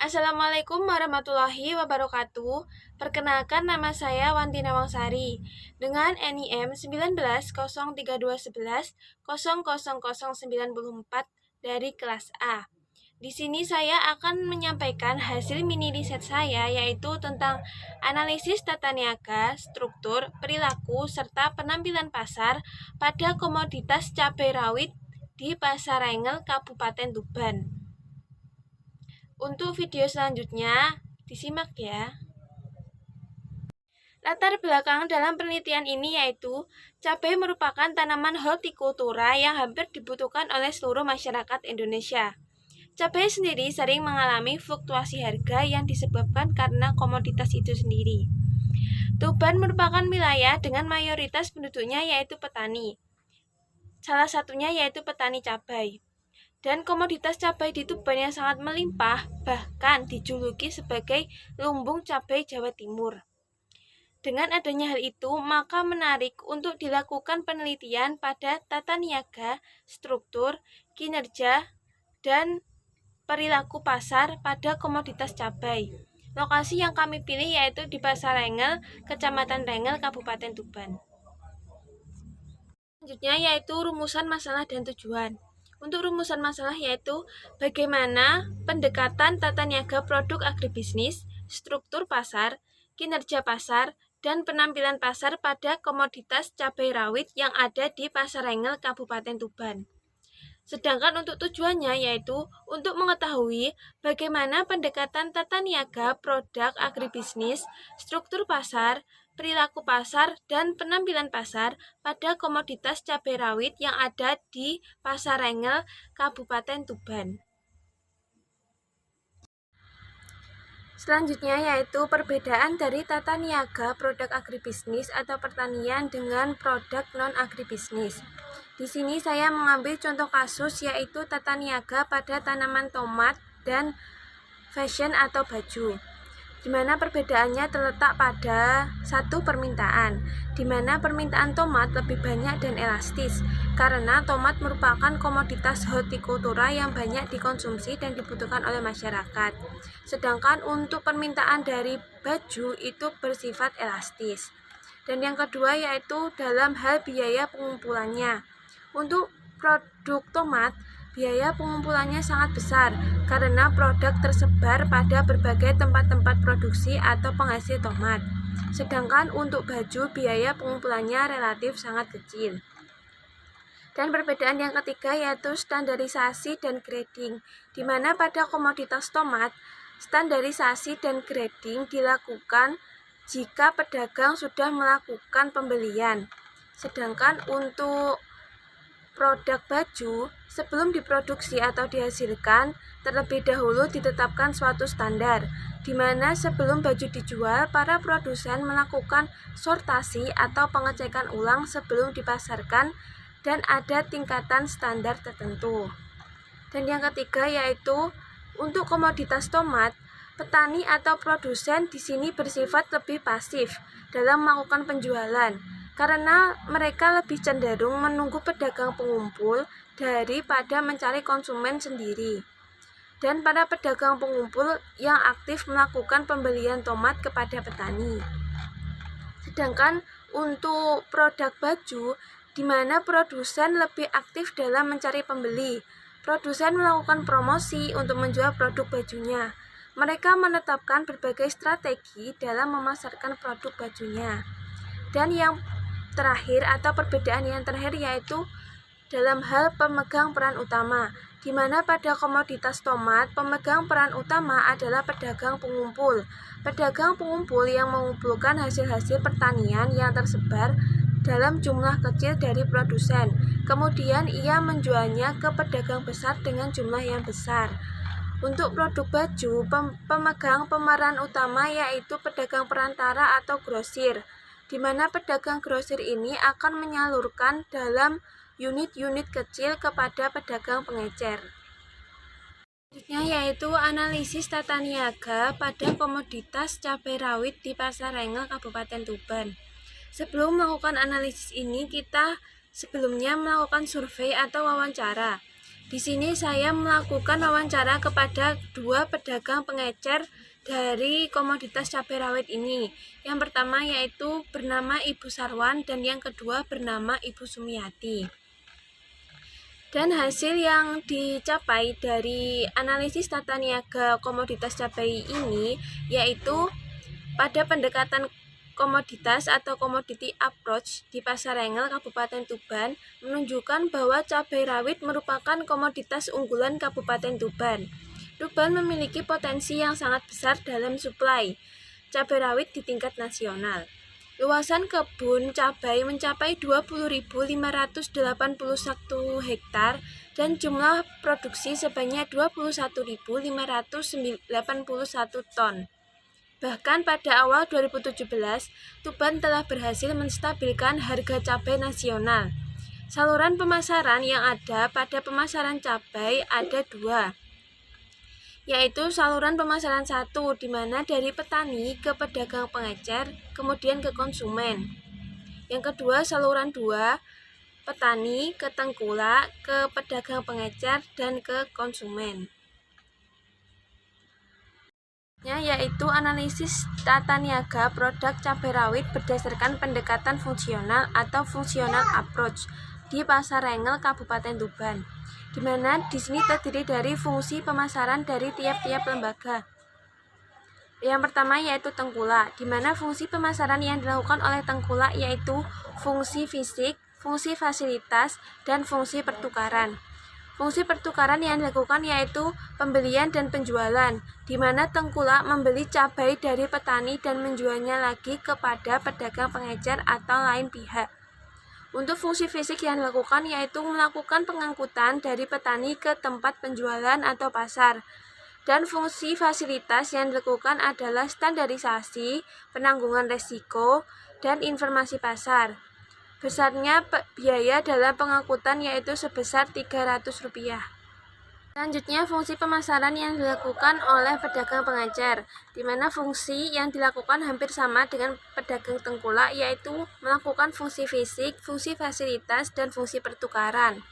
Assalamualaikum warahmatullahi wabarakatuh. Perkenalkan, nama saya Wanti Nawangsari dengan NIM 19 0211 000944 dari kelas A. Di sini saya akan menyampaikan hasil mini riset saya, yaitu tentang analisis tata niaga, struktur, perilaku, serta penampilan pasar pada komoditas cabai rawit di Pasar Rengel, Kabupaten Tuban. Untuk video selanjutnya, disimak ya. Latar belakang dalam penelitian ini yaitu cabai merupakan tanaman hortikultura yang hampir dibutuhkan oleh seluruh masyarakat Indonesia. Cabai sendiri sering mengalami fluktuasi harga yang disebabkan karena komoditas itu sendiri. Tuban merupakan wilayah dengan mayoritas penduduknya yaitu petani. Salah satunya yaitu petani cabai. Dan komoditas cabai di Tuban yang sangat melimpah, bahkan dijuluki sebagai lumbung cabai Jawa Timur. Dengan adanya hal itu, maka menarik untuk dilakukan penelitian pada tata niaga, struktur, kinerja, dan perilaku pasar pada komoditas cabai. Lokasi yang kami pilih yaitu di Pasar Rengel, Kecamatan Rengel, Kabupaten Tuban. Selanjutnya yaitu rumusan masalah dan tujuan. Untuk rumusan masalah yaitu bagaimana pendekatan tata niaga produk agribisnis, struktur pasar, kinerja pasar, dan penampilan pasar pada komoditas cabai rawit yang ada di Pasar Rengel, Kabupaten Tuban. Sedangkan untuk tujuannya yaitu untuk mengetahui bagaimana pendekatan tata niaga produk agribisnis, struktur pasar, perilaku pasar, dan penampilan pasar pada komoditas cabai rawit yang ada di Pasar Rengel, Kabupaten Tuban. Selanjutnya yaitu perbedaan dari tata niaga produk agribisnis atau pertanian dengan produk non-agribisnis. Di sini saya mengambil contoh kasus yaitu tata niaga pada tanaman tomat dan fashion atau baju, di mana perbedaannya terletak pada satu permintaan, di mana permintaan tomat lebih banyak dan elastis, karena tomat merupakan komoditas hortikultura yang banyak dikonsumsi dan dibutuhkan oleh masyarakat. Sedangkan untuk permintaan dari baju itu bersifat elastis. Dan yang kedua yaitu dalam hal biaya pengumpulannya. Untuk produk tomat, biaya pengumpulannya sangat besar karena produk tersebar pada berbagai tempat-tempat produksi atau penghasil tomat. Sedangkan untuk baju, biaya pengumpulannya relatif sangat kecil. Dan perbedaan yang ketiga yaitu standarisasi dan grading, di mana pada komoditas tomat, standarisasi dan grading dilakukan jika pedagang sudah melakukan pembelian. Sedangkan untuk produk baju, sebelum diproduksi atau dihasilkan, terlebih dahulu ditetapkan suatu standar, di mana sebelum baju dijual, para produsen melakukan sortasi atau pengecekan ulang sebelum dipasarkan dan ada tingkatan standar tertentu. Dan yang ketiga yaitu untuk komoditas tomat, petani atau produsen di sini bersifat lebih pasif dalam melakukan penjualan, karena mereka lebih cenderung menunggu pedagang pengumpul daripada mencari konsumen sendiri. Dan para pedagang pengumpul yang aktif melakukan pembelian tomat kepada petani. Sedangkan untuk produk baju, di mana produsen lebih aktif dalam mencari pembeli. Produsen melakukan promosi untuk menjual produk bajunya. Mereka menetapkan berbagai strategi dalam memasarkan produk bajunya. Dan yang terakhir atau perbedaan yang terakhir yaitu dalam hal pemegang peran utama, di mana pada komoditas tomat, pemegang peran utama adalah pedagang pengumpul. Pedagang pengumpul yang mengumpulkan hasil-hasil pertanian yang tersebar dalam jumlah kecil dari produsen. Kemudian ia menjualnya ke pedagang besar dengan jumlah yang besar. Untuk produk baju, pemegang pemeran utama yaitu pedagang perantara atau grosir, di mana pedagang grosir ini akan menyalurkan dalam unit-unit kecil kepada pedagang pengecer. Selanjutnya yaitu analisis tata niaga pada komoditas cabai rawit di Pasar Rengel, Kabupaten Tuban. Sebelum melakukan analisis ini, kita sebelumnya melakukan survei atau wawancara, Di sini saya melakukan wawancara kepada dua pedagang pengecer dari komoditas cabai rawit ini. Yang pertama yaitu bernama Ibu Sarwan dan yang kedua bernama Ibu Sumiati. Dan hasil yang dicapai dari analisis tata niaga komoditas cabai ini yaitu pada pendekatan komoditas atau commodity approach di Pasar Rengel, Kabupaten Tuban menunjukkan bahwa cabai rawit merupakan komoditas unggulan Kabupaten Tuban. Tuban memiliki potensi yang sangat besar dalam suplai cabai rawit di tingkat nasional. Luasan kebun cabai mencapai 20.581 hektar dan jumlah produksi sebanyak 21.581 ton. Bahkan pada awal 2017, Tuban telah berhasil menstabilkan harga cabai nasional. Saluran pemasaran yang ada pada pemasaran cabai ada dua, yaitu saluran pemasaran satu, di mana dari petani ke pedagang pengecer, kemudian ke konsumen. Yang kedua, saluran dua, petani ke tengkulak, ke pedagang pengecer, dan ke konsumen. Yaitu analisis tata niaga produk cabai rawit berdasarkan pendekatan fungsional atau fungsional approach di Pasar Rengel, Kabupaten Tuban, di mana di sini terdiri dari fungsi pemasaran dari tiap-tiap lembaga. Yang pertama yaitu tengkulak, di mana fungsi pemasaran yang dilakukan oleh tengkulak yaitu fungsi fisik, fungsi fasilitas, dan fungsi pertukaran. Fungsi pertukaran yang dilakukan yaitu pembelian dan penjualan, di mana tengkulak membeli cabai dari petani dan menjualnya lagi kepada pedagang pengecer atau lain pihak. Untuk fungsi fisik yang dilakukan yaitu melakukan pengangkutan dari petani ke tempat penjualan atau pasar. Dan fungsi fasilitas yang dilakukan adalah standarisasi, penanggungan resiko, dan informasi pasar. Besarnya biaya dalam pengangkutan yaitu sebesar Rp300. Selanjutnya, fungsi pemasaran yang dilakukan oleh pedagang pengecer, di mana fungsi yang dilakukan hampir sama dengan pedagang tengkulak, yaitu melakukan fungsi fisik, fungsi fasilitas, dan fungsi pertukaran.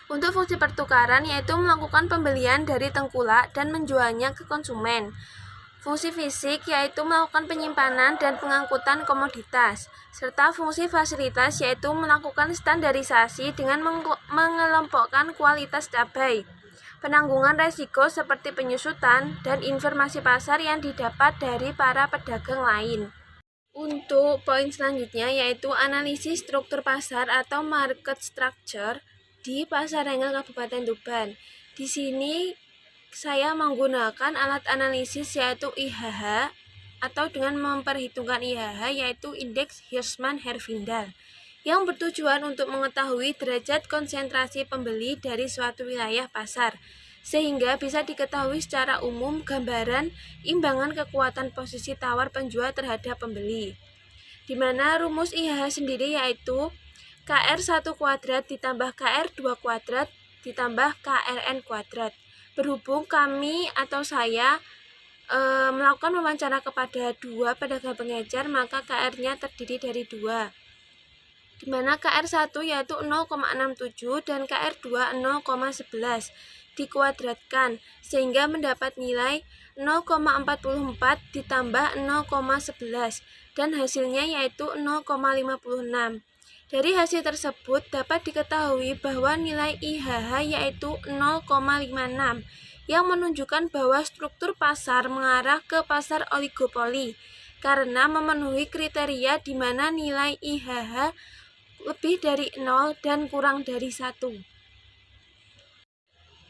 Untuk fungsi pertukaran yaitu melakukan pembelian dari tengkulak dan menjualnya ke konsumen. Fungsi fisik yaitu melakukan penyimpanan dan pengangkutan komoditas, serta fungsi fasilitas yaitu melakukan standarisasi dengan mengelompokkan kualitas cabai, penanggungan resiko seperti penyusutan, dan informasi pasar yang didapat dari para pedagang lain. Untuk poin selanjutnya yaitu analisis struktur pasar atau market structure di Pasar Rengel, Kabupaten Tuban. Di sini saya menggunakan alat analisis yaitu IHH atau dengan memperhitungkan IHH yaitu indeks Hirschman-Herfindahl yang bertujuan untuk mengetahui derajat konsentrasi pembeli dari suatu wilayah pasar sehingga bisa diketahui secara umum gambaran imbangan kekuatan posisi tawar penjual terhadap pembeli. Di mana rumus IHH sendiri yaitu KR1 kuadrat ditambah KR2 kuadrat ditambah KRN kuadrat. Berhubung kami atau saya melakukan wawancara kepada dua pedagang pengecer, maka KR-nya terdiri dari dua, di mana KR1 yaitu 0,67 dan KR2 0,11 dikuadratkan sehingga mendapat nilai 0,44 ditambah 0,11 dan hasilnya yaitu 0,56. Dari hasil tersebut dapat diketahui bahwa nilai IHH yaitu 0,56 yang menunjukkan bahwa struktur pasar mengarah ke pasar oligopoli karena memenuhi kriteria di mana nilai IHH lebih dari 0 dan kurang dari 1.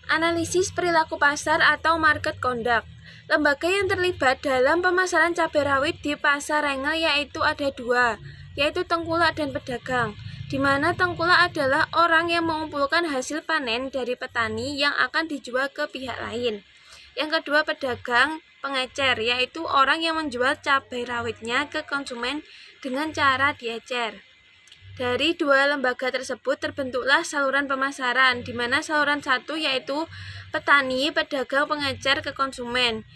Analisis perilaku pasar atau market conduct. Lembaga yang terlibat dalam pemasaran cabai rawit di Pasar Rengel yaitu ada dua, yaitu tengkulak dan pedagang, di mana tengkulak adalah orang yang mengumpulkan hasil panen dari petani yang akan dijual ke pihak lain. Yang kedua pedagang pengecer, yaitu orang yang menjual cabai rawitnya ke konsumen dengan cara diecer. Dari dua lembaga tersebut terbentuklah saluran pemasaran, di mana saluran satu yaitu petani, pedagang, pengecer ke konsumen.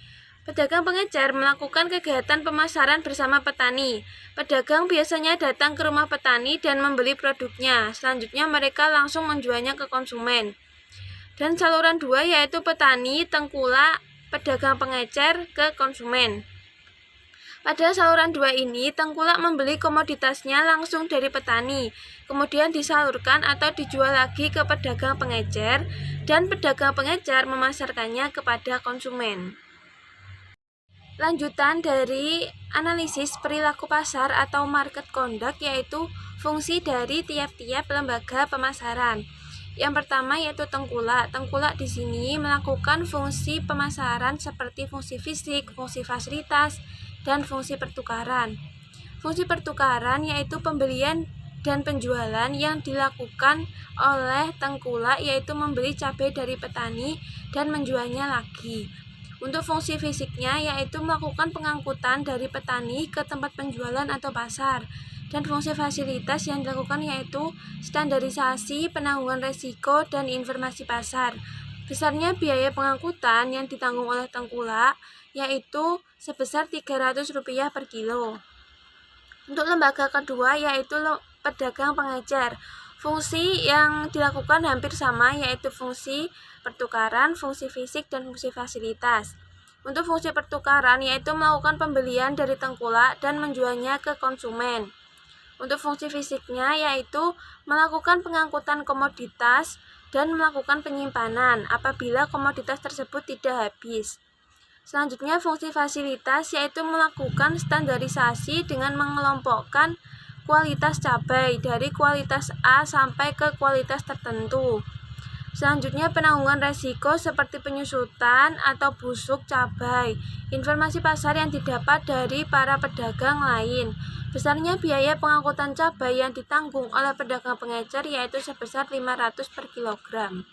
Pedagang pengecer melakukan kegiatan pemasaran bersama petani. Pedagang biasanya datang ke rumah petani dan membeli produknya. Selanjutnya mereka langsung menjualnya ke konsumen. Dan saluran 2 yaitu petani, tengkulak, pedagang pengecer ke konsumen. Pada saluran 2 ini, tengkulak membeli komoditasnya langsung dari petani, kemudian disalurkan atau dijual lagi ke pedagang pengecer, dan pedagang pengecer memasarkannya kepada konsumen. Lanjutan dari analisis perilaku pasar atau market conduct yaitu fungsi dari tiap-tiap lembaga pemasaran. Yang pertama yaitu tengkulak. Tengkulak di sini melakukan fungsi pemasaran seperti fungsi fisik, fungsi fasilitas, dan fungsi pertukaran. Fungsi pertukaran yaitu pembelian dan penjualan yang dilakukan oleh tengkulak yaitu membeli cabai dari petani dan menjualnya lagi. Untuk fungsi fisiknya yaitu melakukan pengangkutan dari petani ke tempat penjualan atau pasar. Dan fungsi fasilitas yang dilakukan yaitu standarisasi, penanggungan resiko, dan informasi pasar. Besarnya biaya pengangkutan yang ditanggung oleh tengkulak yaitu sebesar Rp300 per kilo. Untuk lembaga kedua yaitu pedagang pengecer. Fungsi yang dilakukan hampir sama yaitu fungsi pertukaran, fungsi fisik, dan fungsi fasilitas. Untuk fungsi pertukaran yaitu melakukan pembelian dari tengkulak dan menjualnya ke konsumen. Untuk fungsi fisiknya yaitu melakukan pengangkutan komoditas dan melakukan penyimpanan apabila komoditas tersebut tidak habis. Selanjutnya fungsi fasilitas yaitu melakukan standarisasi dengan mengelompokkan kualitas cabai dari kualitas A sampai ke kualitas tertentu. Selanjutnya penanggungan resiko seperti penyusutan atau busuk cabai. Informasi pasar yang didapat dari para pedagang lain. Besarnya biaya pengangkutan cabai yang ditanggung oleh pedagang pengecer yaitu sebesar Rp500 per kilogram.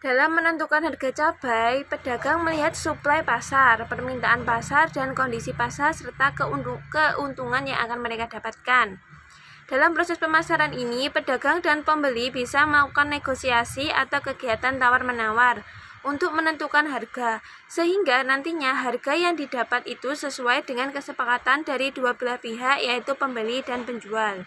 Dalam menentukan harga cabai, pedagang melihat suplai pasar, permintaan pasar, dan kondisi pasar serta keuntungan yang akan mereka dapatkan. Dalam proses pemasaran ini, pedagang dan pembeli bisa melakukan negosiasi atau kegiatan tawar-menawar untuk menentukan harga, sehingga nantinya harga yang didapat itu sesuai dengan kesepakatan dari dua belah pihak yaitu pembeli dan penjual.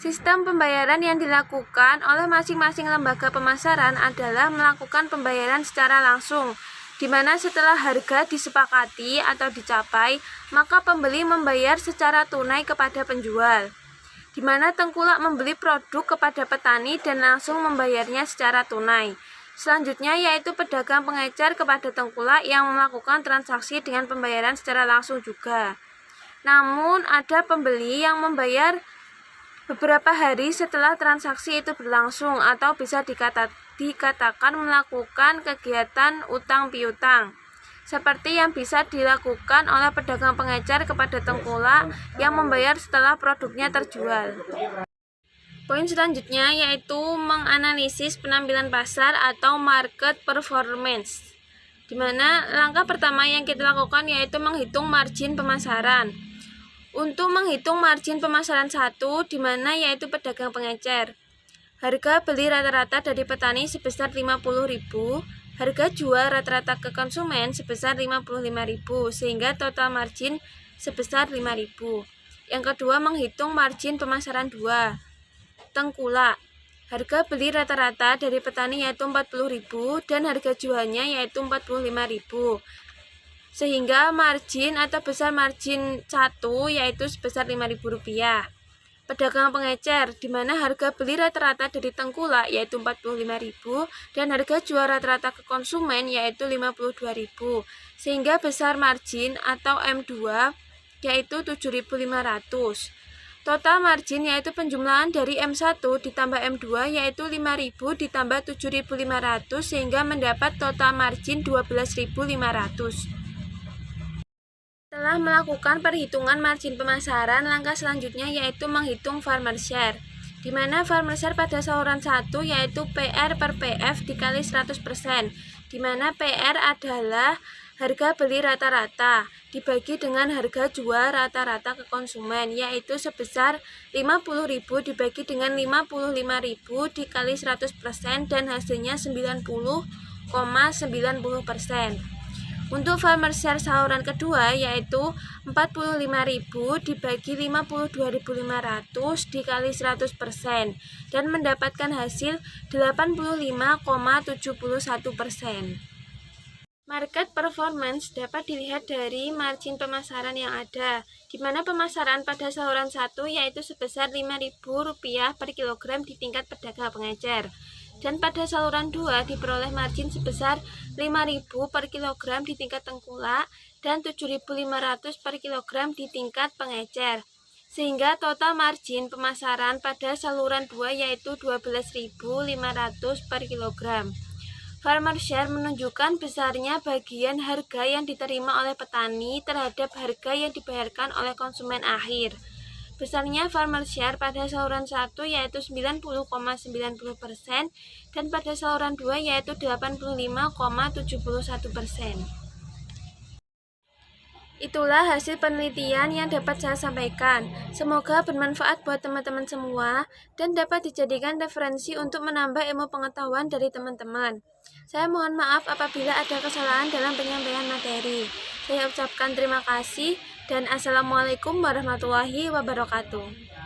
Sistem pembayaran yang dilakukan oleh masing-masing lembaga pemasaran adalah melakukan pembayaran secara langsung, di mana setelah harga disepakati atau dicapai, maka pembeli membayar secara tunai kepada penjual, di mana tengkulak membeli produk kepada petani dan langsung membayarnya secara tunai. Selanjutnya yaitu pedagang pengecer kepada tengkulak yang melakukan transaksi dengan pembayaran secara langsung juga. Namun ada pembeli yang membayar beberapa hari setelah transaksi itu berlangsung atau bisa dikatakan melakukan kegiatan utang piutang, seperti yang bisa dilakukan oleh pedagang pengecer kepada tengkulak yang membayar setelah produknya terjual. Poin selanjutnya yaitu menganalisis penampilan pasar atau market performance, di mana langkah pertama yang kita lakukan yaitu menghitung margin pemasaran. Untuk menghitung margin pemasaran satu, di mana yaitu pedagang pengecer. Harga beli rata-rata dari petani sebesar Rp50.000, harga jual rata-rata ke konsumen sebesar Rp55.000, sehingga total margin sebesar Rp5.000. Yang kedua, menghitung margin pemasaran 2. Tengkulak. Harga beli rata-rata dari petani yaitu Rp40.000 dan harga jualnya yaitu Rp45.000. Sehingga margin atau besar margin 1 yaitu sebesar Rp5.000. Pedagang pengecer, di mana harga beli rata-rata dari tengkulak yaitu Rp45.000 dan harga jual rata-rata ke konsumen yaitu Rp52.000, sehingga besar margin atau M2 yaitu Rp7.500. Total margin yaitu penjumlahan dari M1 ditambah M2 yaitu Rp5.000 ditambah Rp7.500 sehingga mendapat total margin Rp12.500. Setelah melakukan perhitungan margin pemasaran, langkah selanjutnya yaitu menghitung farmer share, di mana farmer share pada saluran 1 yaitu PR per PF dikali 100%, di mana PR adalah harga beli rata-rata dibagi dengan harga jual rata-rata ke konsumen, yaitu sebesar Rp50.000 dibagi dengan Rp55.000 dikali 100% dan hasilnya 90,90%. Untuk farmer share saluran kedua yaitu 45.000 dibagi 52.500 dikali 100% dan mendapatkan hasil 85,71%. Market performance dapat dilihat dari margin pemasaran yang ada, di mana pemasaran pada saluran 1 yaitu sebesar Rp5.000 per kilogram di tingkat pedagang pengecer, dan pada saluran 2 diperoleh margin sebesar Rp5.000 per kilogram di tingkat tengkulak dan Rp7.500 per kilogram di tingkat pengecer. Sehingga total margin pemasaran pada saluran 2 yaitu Rp12.500 per kilogram. Farmer share menunjukkan besarnya bagian harga yang diterima oleh petani terhadap harga yang dibayarkan oleh konsumen akhir. Besarnya farmer share pada saluran 1 yaitu 90,90% dan pada saluran 2 yaitu 85,71%. Itulah hasil penelitian yang dapat saya sampaikan. Semoga bermanfaat buat teman-teman semua dan dapat dijadikan referensi untuk menambah ilmu pengetahuan dari teman-teman. Saya mohon maaf apabila ada kesalahan dalam penyampaian materi. Saya ucapkan terima kasih dan Assalamualaikum warahmatullahi wabarakatuh.